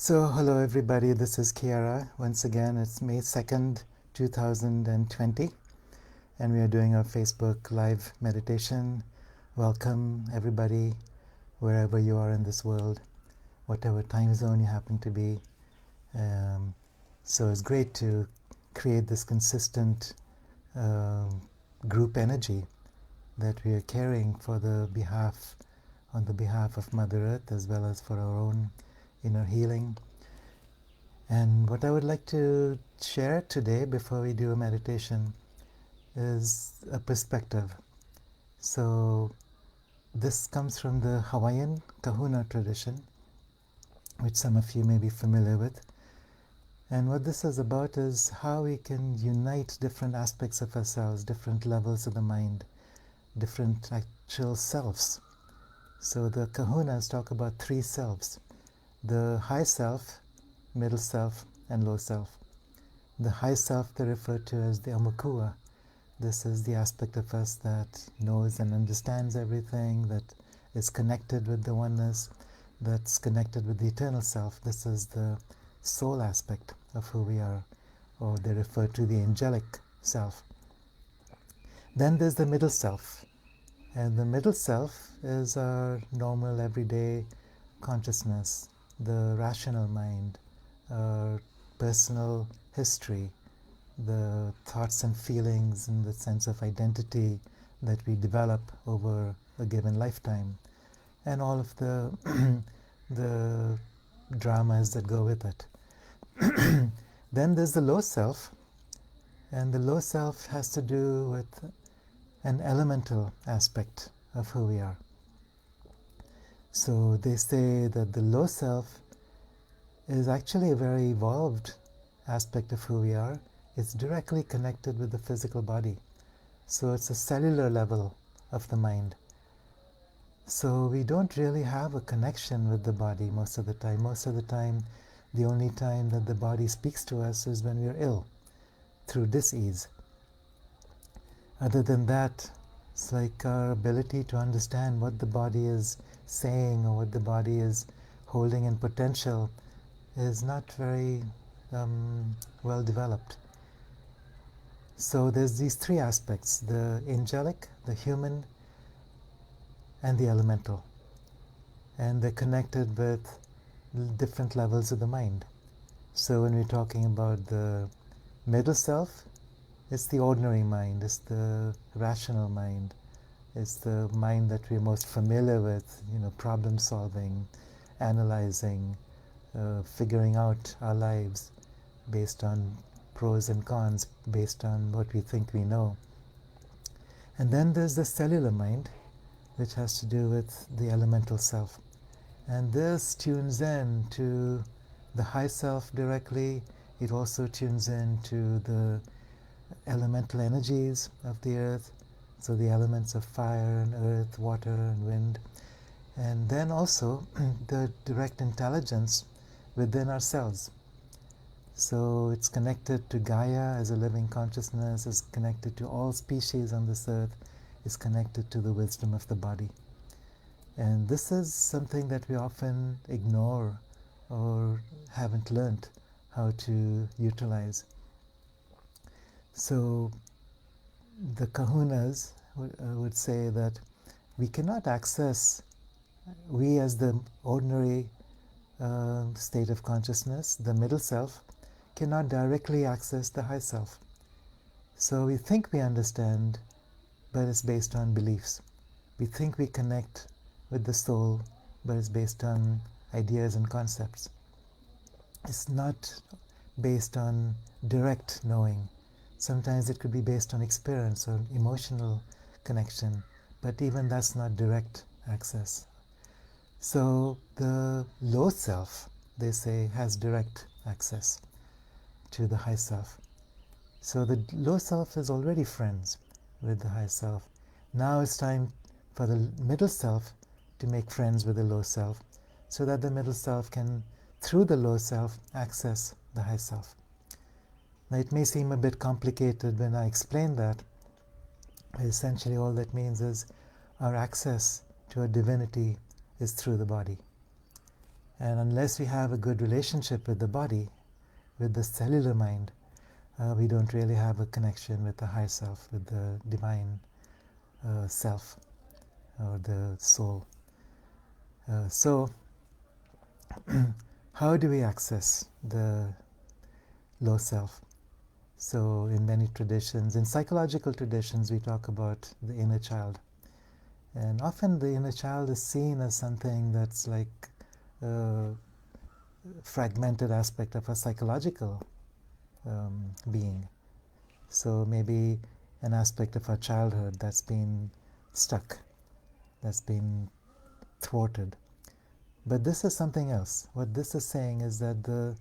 So, hello everybody, this is Kiara. Once again, it's May 2nd, 2020, and we are doing our Facebook live meditation. Welcome everybody, wherever you are in this world, whatever time zone you happen to be. So it's great to create this consistent group energy that we are carrying on the behalf of Mother Earth, as well as for our own inner healing. And what I would like to share today before we do a meditation is a perspective. So this comes from the Hawaiian kahuna tradition, which some of you may be familiar with. And what this is about is how we can unite different aspects of ourselves, different levels of the mind, different actual selves. So the kahunas talk about three selves: the high self, middle self, and low self. The high self they refer to as the amukua. This is the aspect of us that knows and understands everything, that is connected with the oneness, that's connected with the eternal self. This is the soul aspect of who we are, or they refer to the angelic self. Then there's the middle self, and the middle self is our normal everyday consciousness, the rational mind, our personal history, the thoughts and feelings and the sense of identity that we develop over a given lifetime, and all of the the dramas that go with it. Then there's the low self, and the low self has to do with an elemental aspect of who we are. So they say that the low self is actually a very evolved aspect of who we are. It's directly connected with the physical body. So it's a cellular level of the mind. So we don't really have a connection with the body most of the time. Most of the time, the only time that the body speaks to us is when we're ill, through dis-ease. Other than that, it's like our ability to understand what the body is saying or what the body is holding in potential is not very well developed. So there's these three aspects: the angelic, the human, and the elemental. And they're connected with different levels of the mind. So when we're talking about the middle self, it's the ordinary mind, it's the rational mind, it's the mind that we're most familiar with, problem solving, analyzing, figuring out our lives based on pros and cons, based on what we think we know. And then there's the cellular mind, which has to do with the elemental self. And this tunes in to the high self directly. It also tunes in to the elemental energies of the earth, so the elements of fire and earth, water and wind. And then also the direct intelligence within ourselves. So it's connected to Gaia as a living consciousness, is connected to all species on this earth, is connected to the wisdom of the body. And this is something that we often ignore or haven't learned how to utilize. So the kahunas would say that we cannot access, we as the ordinary state of consciousness, the middle self, cannot directly access the high self. So we think we understand, but it's based on beliefs. We think we connect with the soul, but it's based on ideas and concepts. It's not based on direct knowing. Sometimes it could be based on experience or emotional connection, but even that's not direct access. So the low self, they say, has direct access to the high self. So the low self is already friends with the high self. Now it's time for the middle self to make friends with the low self, so that the middle self can, through the low self, access the high self. Now it may seem a bit complicated when I explain that, but essentially all that means is our access to a divinity is through the body. And unless we have a good relationship with the body, with the cellular mind, we don't really have a connection with the high self, with the divine self, or the soul. So, how do we access the low self? So, in many traditions, in psychological traditions, we talk about the inner child. And often the inner child is seen as something that's like a fragmented aspect of a psychological being. So maybe an aspect of our childhood that's been stuck, that's been thwarted. But this is something else. What this is saying is that the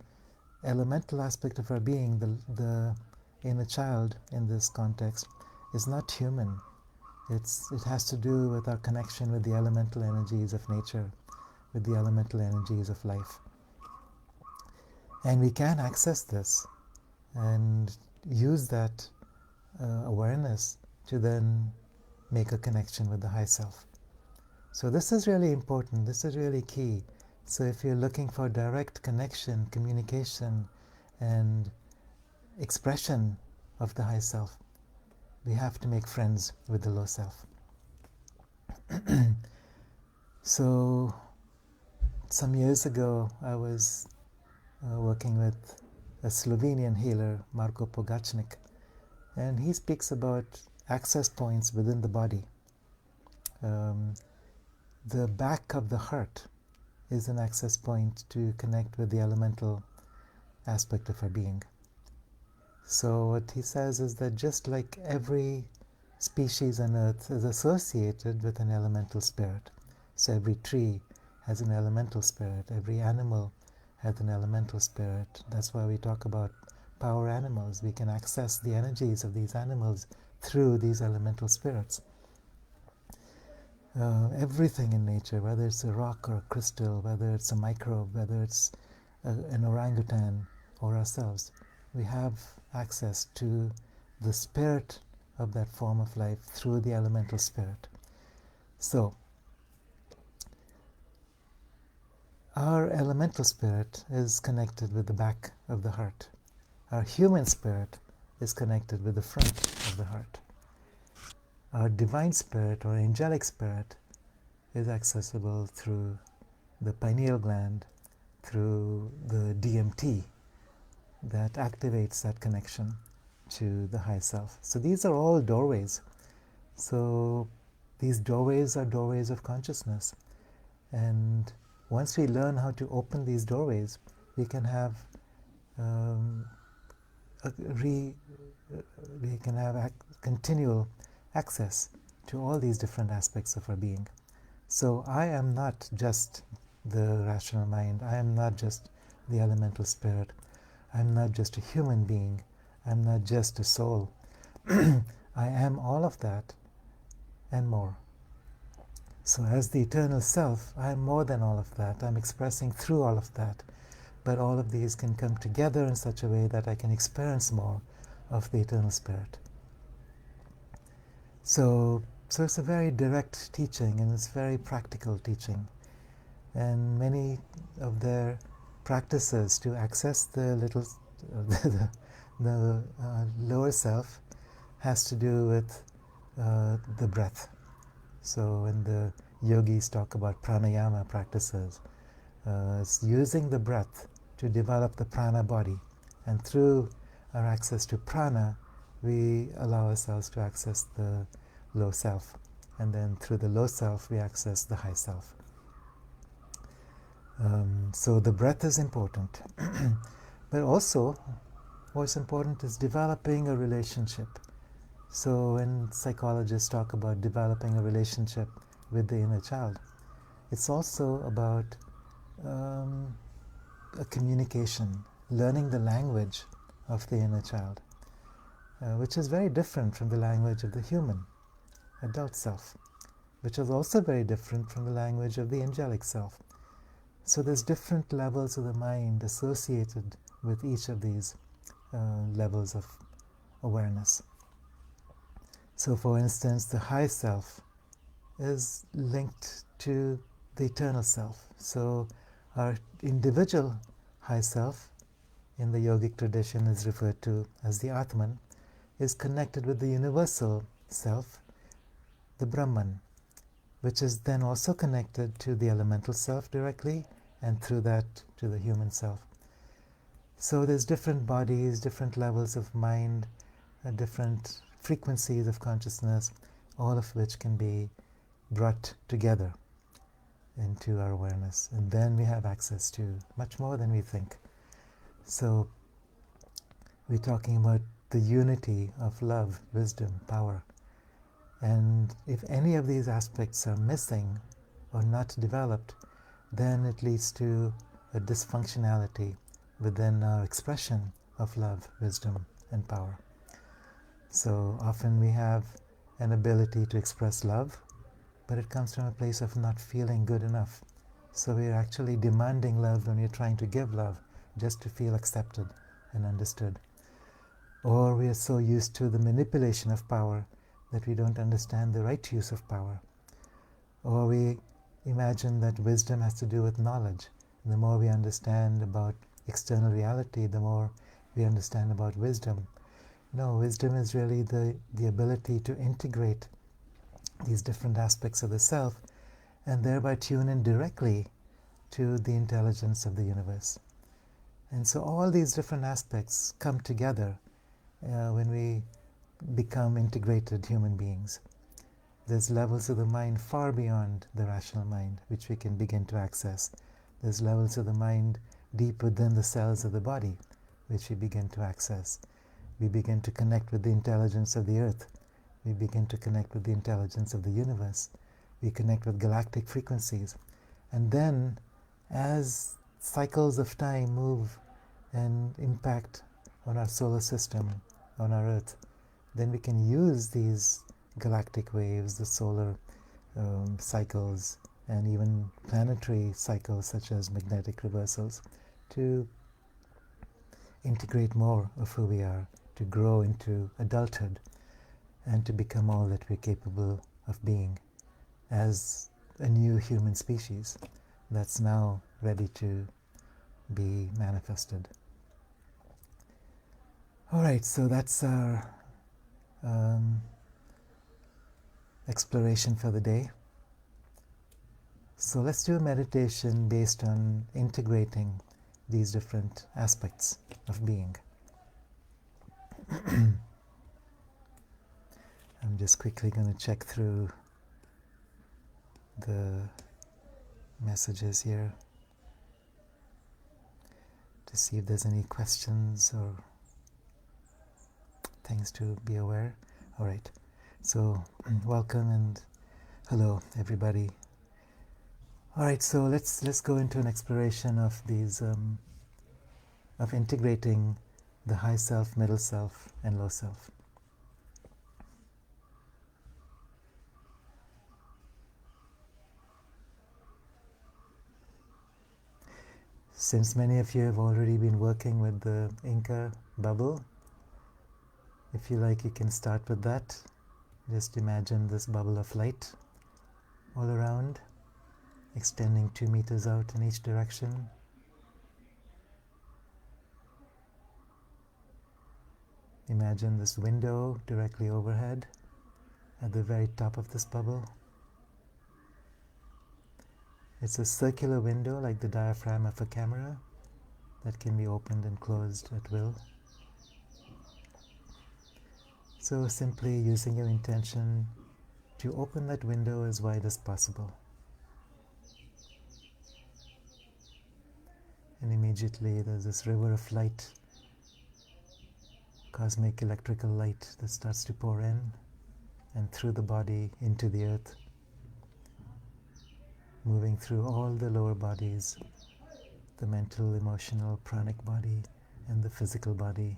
elemental aspect of our being, the inner child in this context, is not human. It has to do with our connection with the elemental energies of nature, with the elemental energies of life. And we can access this and use that awareness to then make a connection with the high self. So this is really important, this is really key. So if you're looking for direct connection, communication, and expression of the high self, we have to make friends with the low self. So some years ago, I was working with a Slovenian healer, Marko Pogacnik, and he speaks about access points within the body. The back of the heart is an access point to connect with the elemental aspect of our being. So what he says is that just like every species on earth is associated with an elemental spirit, so every tree has an elemental spirit, every animal has an elemental spirit. That's why we talk about power animals. We can access the energies of these animals through these elemental spirits. Everything in nature, whether it's a rock or a crystal, whether it's a microbe, whether it's an orangutan or ourselves, we have access to the spirit of that form of life through the elemental spirit. So, our elemental spirit is connected with the back of the heart. Our human spirit is connected with the front of the heart. Our divine spirit or angelic spirit is accessible through the pineal gland, through the DMT that activates that connection to the high self. So these are all doorways. So these doorways are doorways of consciousness. And once we learn how to open these doorways, we can have continual access to all these different aspects of our being. So I am not just the rational mind. I am not just the elemental spirit. I'm not just a human being. I'm not just a soul. I am all of that and more. So as the eternal self, I am more than all of that. I'm expressing through all of that. But all of these can come together in such a way that I can experience more of the eternal spirit. So it's a very direct teaching, and it's very practical teaching. And many of their practices to access the lower self has to do with the breath. So when the yogis talk about pranayama practices, it's using the breath to develop the prana body. And through our access to prana, we allow ourselves to access the low self. And then through the low self, we access the high self. So the breath is important. But also, what's important is developing a relationship. So when psychologists talk about developing a relationship with the inner child, it's also about a communication, learning the language of the inner child, which is very different from the language of the human adult self, which is also very different from the language of the angelic self. So there's different levels of the mind associated with each of these levels of awareness. So for instance, the high self is linked to the eternal self. So Our individual high self, in the yogic tradition is referred to as the Atman, is connected with the universal self, the Brahman, which is then also connected to the elemental self directly, and through that to the human self. So there's different bodies, different levels of mind, different frequencies of consciousness, all of which can be brought together into our awareness. And then we have access to much more than we think. So we're talking about the unity of love, wisdom, power. And if any of these aspects are missing or not developed, then it leads to a dysfunctionality within our expression of love, wisdom, and power. So often we have an ability to express love, but it comes from a place of not feeling good enough. So we're actually demanding love when we're trying to give love, just to feel accepted and understood. Or we are so used to the manipulation of power that we don't understand the right use of power. Or we imagine that wisdom has to do with knowledge. The more we understand about external reality, the more we understand about wisdom. No, wisdom is really the ability to integrate these different aspects of the self and thereby tune in directly to the intelligence of the universe. And so all these different aspects come together when we become integrated human beings. There's levels of the mind far beyond the rational mind, which we can begin to access. There's levels of the mind deep within the cells of the body, which we begin to access. We begin to connect with the intelligence of the earth. We begin to connect with the intelligence of the universe. We connect with galactic frequencies. And then, as cycles of time move and impact on our solar system, on our earth, then we can use these galactic waves, the solar cycles, and even planetary cycles such as magnetic reversals to integrate more of who we are, to grow into adulthood, and to become all that we're capable of being as a new human species that's now ready to be manifested. All right, so that's our exploration for the day. So let's do a meditation based on integrating these different aspects of being. I'm just quickly going to check through the messages here to see if there's any questions or things to be aware. All right, so welcome and hello everybody. All right, so let's go into an exploration of these of integrating the high self, middle self, and low self. Since many of you have already been working with the Inca bubble, if you like, you can start with that. Just imagine this bubble of light all around, extending 2 meters out in each direction. Imagine this window directly overhead at the very top of this bubble. It's a circular window like the diaphragm of a camera that can be opened and closed at will. So simply using your intention to open that window as wide as possible. And immediately there's this river of light, cosmic electrical light that starts to pour in and through the body into the earth, moving through all the lower bodies, the mental, emotional, pranic body, and the physical body,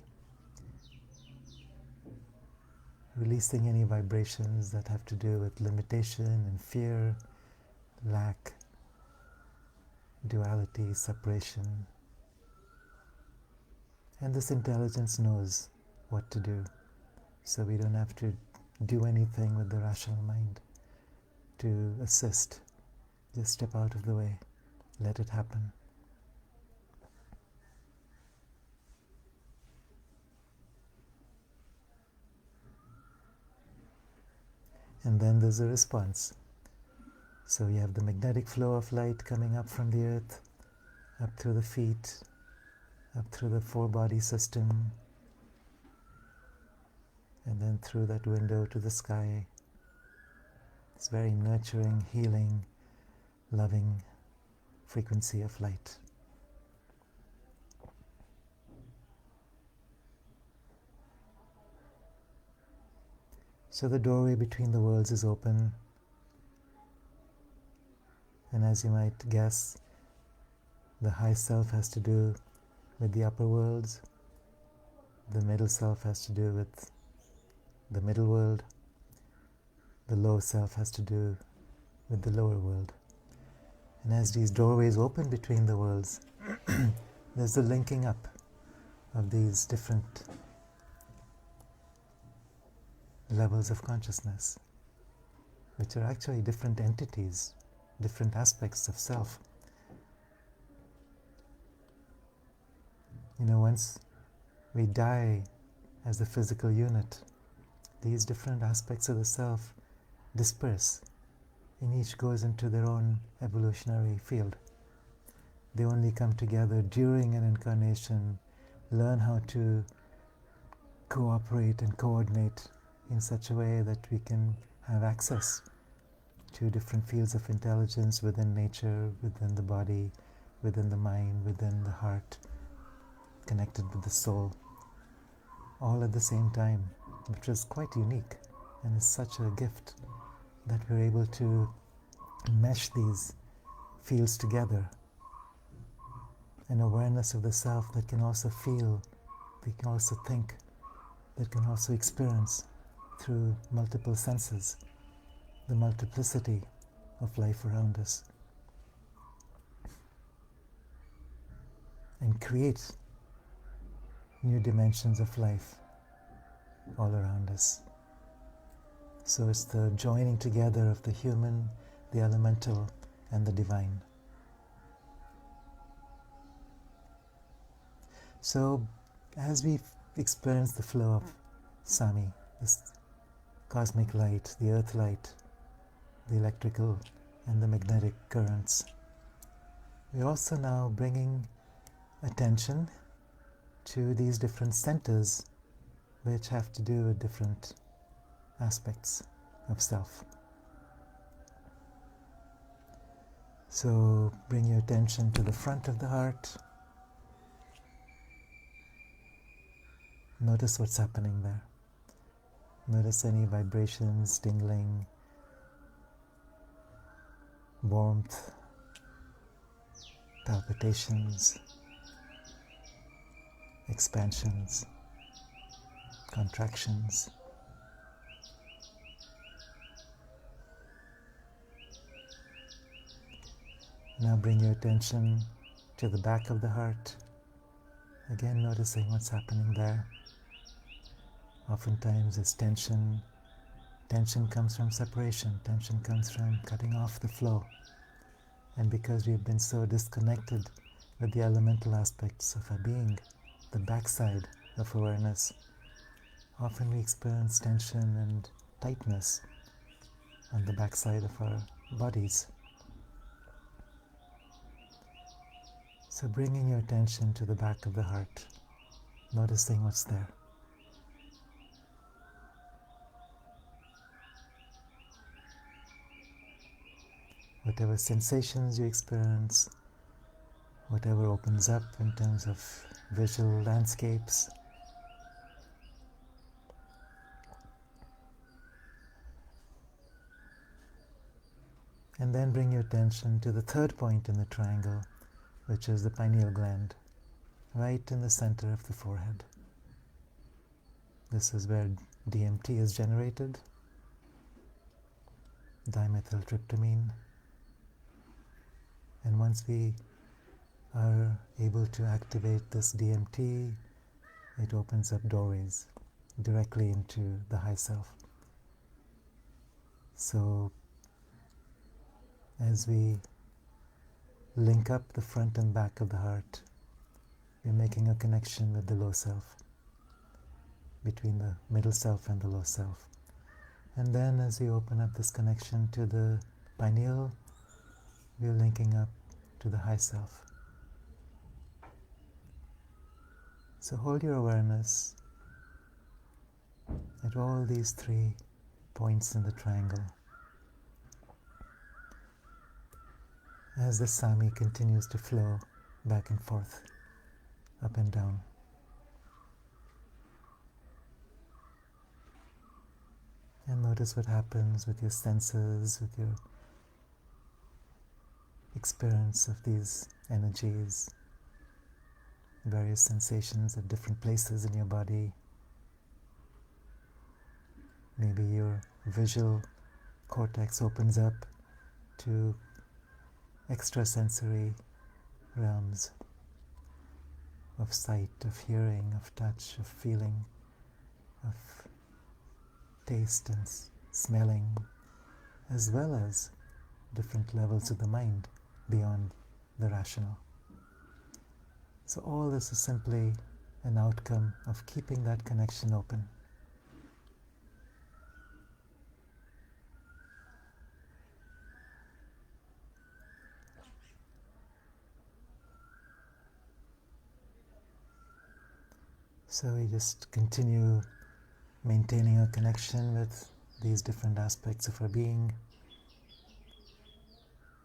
releasing any vibrations that have to do with limitation and fear, lack, duality, separation. And this intelligence knows what to do, so we don't have to do anything with the rational mind to assist. Just step out of the way, let it happen. And then there's a response. So you have the magnetic flow of light coming up from the earth, up through the feet, up through the four-body system, and then through that window to the sky. It's very nurturing, healing, loving frequency of light. So the doorway between the worlds is open, and as you might guess, the high self has to do with the upper worlds, the middle self has to do with the middle world, the low self has to do with the lower world. And as these doorways open between the worlds, there's the linking up of these different levels of consciousness, which are actually different entities, different aspects of self. Once we die as a physical unit, these different aspects of the self disperse, and each goes into their own evolutionary field. They only come together during an incarnation, learn how to cooperate and coordinate in such a way that we can have access to different fields of intelligence within nature, within the body, within the mind, within the heart, connected with the soul, all at the same time, which is quite unique, and is such a gift that we're able to mesh these fields together. An awareness of the self that can also feel, that can also think, that can also experience through multiple senses, the multiplicity of life around us, and create new dimensions of life all around us. So it's the joining together of the human, the elemental, and the divine. So as we experience the flow of Sami, this cosmic light, the earth light, the electrical and the magnetic currents, we're also now bringing attention to these different centers which have to do with different aspects of self. So bring your attention to the front of the heart. Notice what's happening there. Notice any vibrations, tingling, warmth, palpitations, expansions, contractions. Now bring your attention to the back of the heart. Again, noticing what's happening there. Oftentimes it's tension. Tension comes from separation. Tension comes from cutting off the flow. And because we've been so disconnected with the elemental aspects of our being, the backside of awareness, often we experience tension and tightness on the backside of our bodies. So bringing your attention to the back of the heart, noticing what's there. Whatever sensations you experience, whatever opens up in terms of visual landscapes, and then bring your attention to the third point in the triangle, which is the pineal gland, right in the center of the forehead. This is where DMT is generated, dimethyltryptamine. And once we are able to activate this DMT, it opens up doorways directly into the high self. So as we link up the front and back of the heart, we're making a connection with the low self, between the middle self and the low self. And then as we open up this connection to the pineal, we're linking up to the high self. So hold your awareness at all these 3 points in the triangle as the Sami continues to flow back and forth, up and down. And notice what happens with your senses, with your experience of these energies, various sensations at different places in your body. Maybe your visual cortex opens up to extrasensory realms of sight, of hearing, of touch, of feeling, of taste and smelling, as well as different levels of the mind beyond the rational. So all this is simply an outcome of keeping that connection open. So we just continue maintaining a connection with these different aspects of our being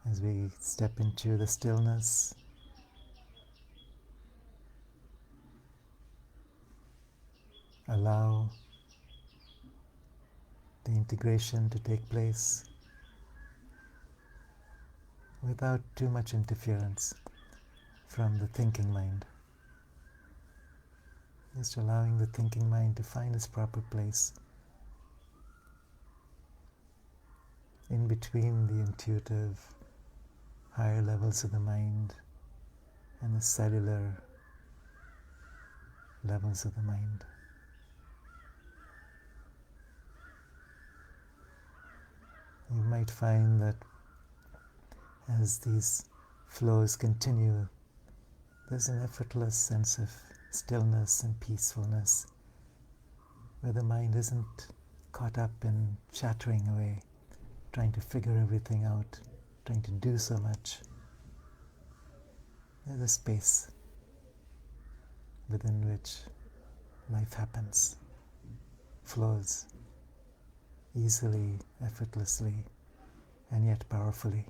as we step into the stillness. Allow the integration to take place without too much interference from the thinking mind. Just allowing the thinking mind to find its proper place in between the intuitive higher levels of the mind and the cellular levels of the mind. You might find that as these flows continue, there's an effortless sense of stillness and peacefulness, where the mind isn't caught up in chattering away, trying to figure everything out, trying to do so much. There's a space within which life happens, flows easily, effortlessly, and yet powerfully.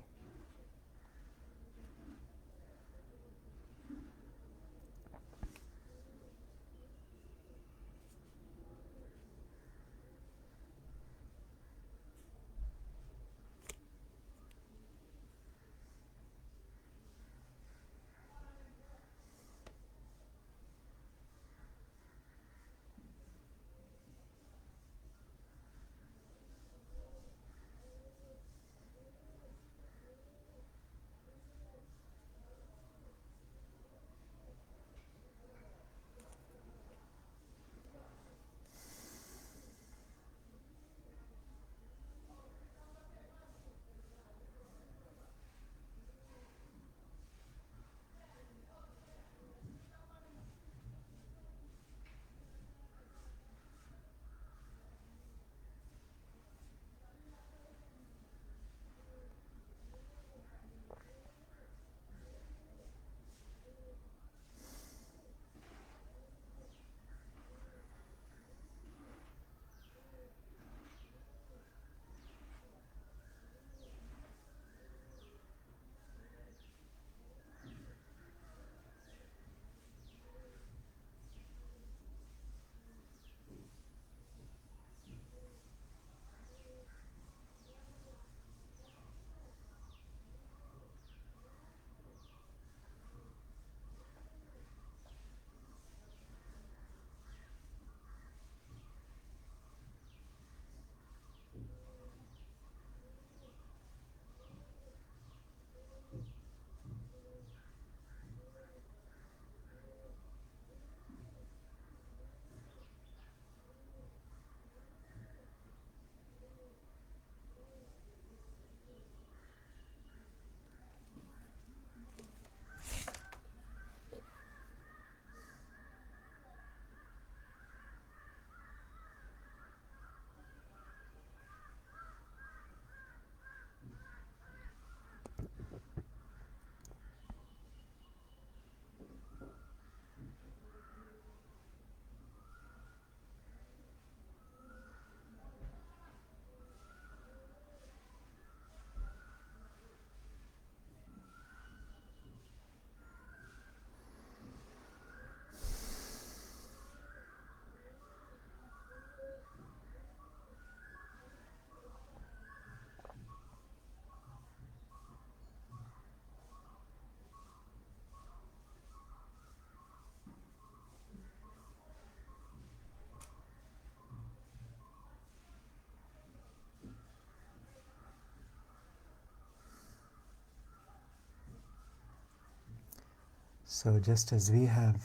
So just as we have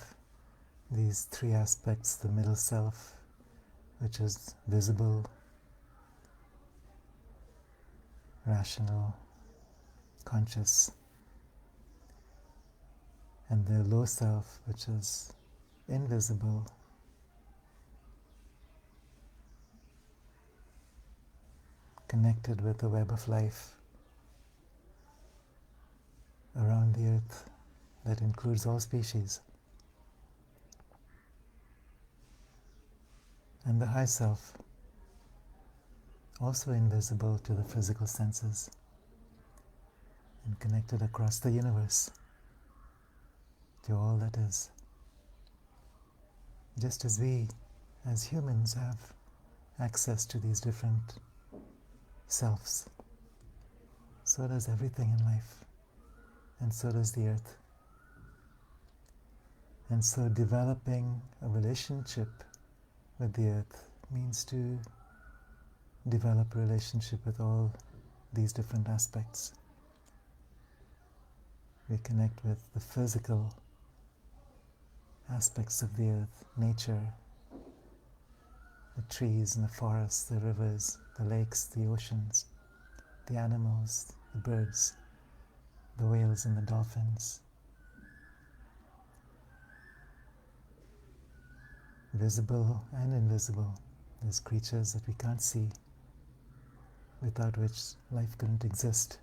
these three aspects, the middle self, which is visible, rational, conscious, and the low self, which is invisible, connected with the web of life around the earth that includes all species. And the high self, also invisible to the physical senses and connected across the universe to all that is. Just as we, as humans, have access to these different selves, so does everything in life, and so does the earth. And so developing a relationship with the earth means to develop a relationship with all these different aspects. We connect with the physical aspects of the earth, nature, the trees and the forests, the rivers, the lakes, the oceans, the animals, the birds, the whales and the dolphins. Visible and invisible. There's creatures that we can't see, without which life couldn't exist.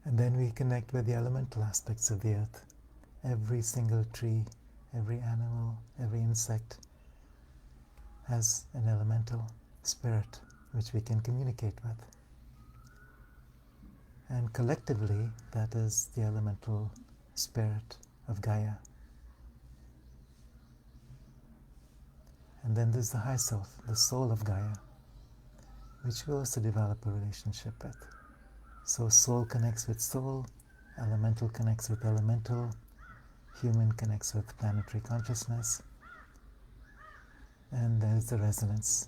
And then we connect with the elemental aspects of the earth. Every single tree, every animal, every insect has an elemental spirit which we can communicate with. And collectively, that is the elemental spirit of Gaia. And then there's the high self, the soul of Gaia, which we also develop a relationship with. So soul connects with soul, elemental connects with elemental, human connects with planetary consciousness, and there's the resonance.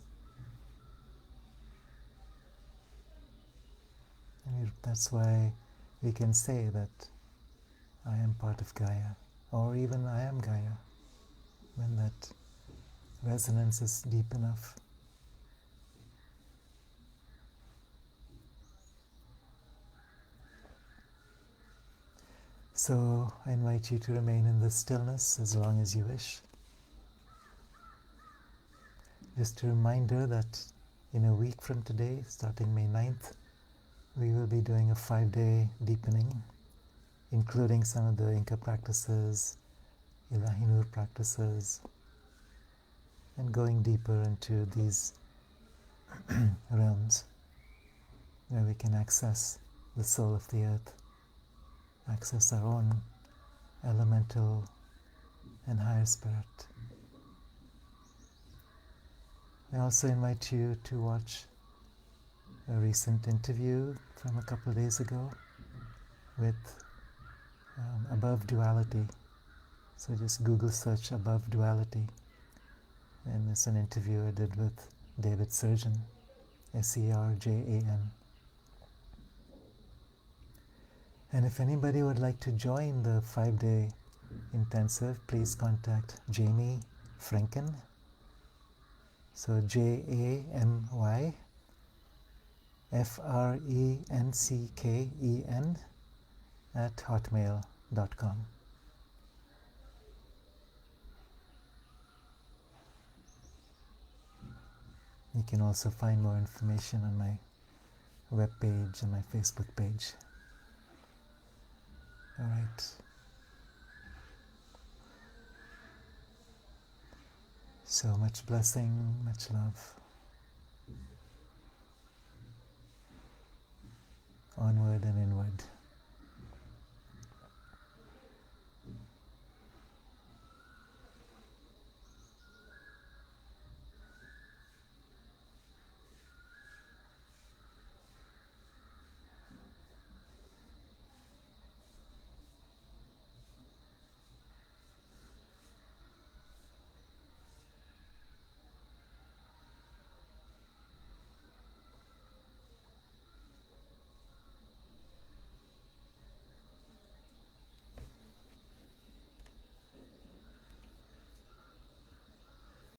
And that's why we can say that I am part of Gaia, or even I am Gaia, when that resonance is deep enough. So I invite you to remain in this stillness as long as you wish. Just a reminder that in a week from today, starting May 9th, we will be doing a 5-day deepening, including some of the Inca practices, Ilahinur practices, and going deeper into these realms where we can access the soul of the earth, access our own elemental and higher spirit. I also invite you to watch a recent interview from a couple of days ago with Above Duality. So just Google search Above Duality, and it's an interview I did with David Surgeon, Serjan. And if anybody would like to join the 5-day intensive, please contact Jamie Franken. So JamyFrenken @hotmail.com. You can also find more information on my webpage and my Facebook page. All right. So much blessing, much love. Onward and inward.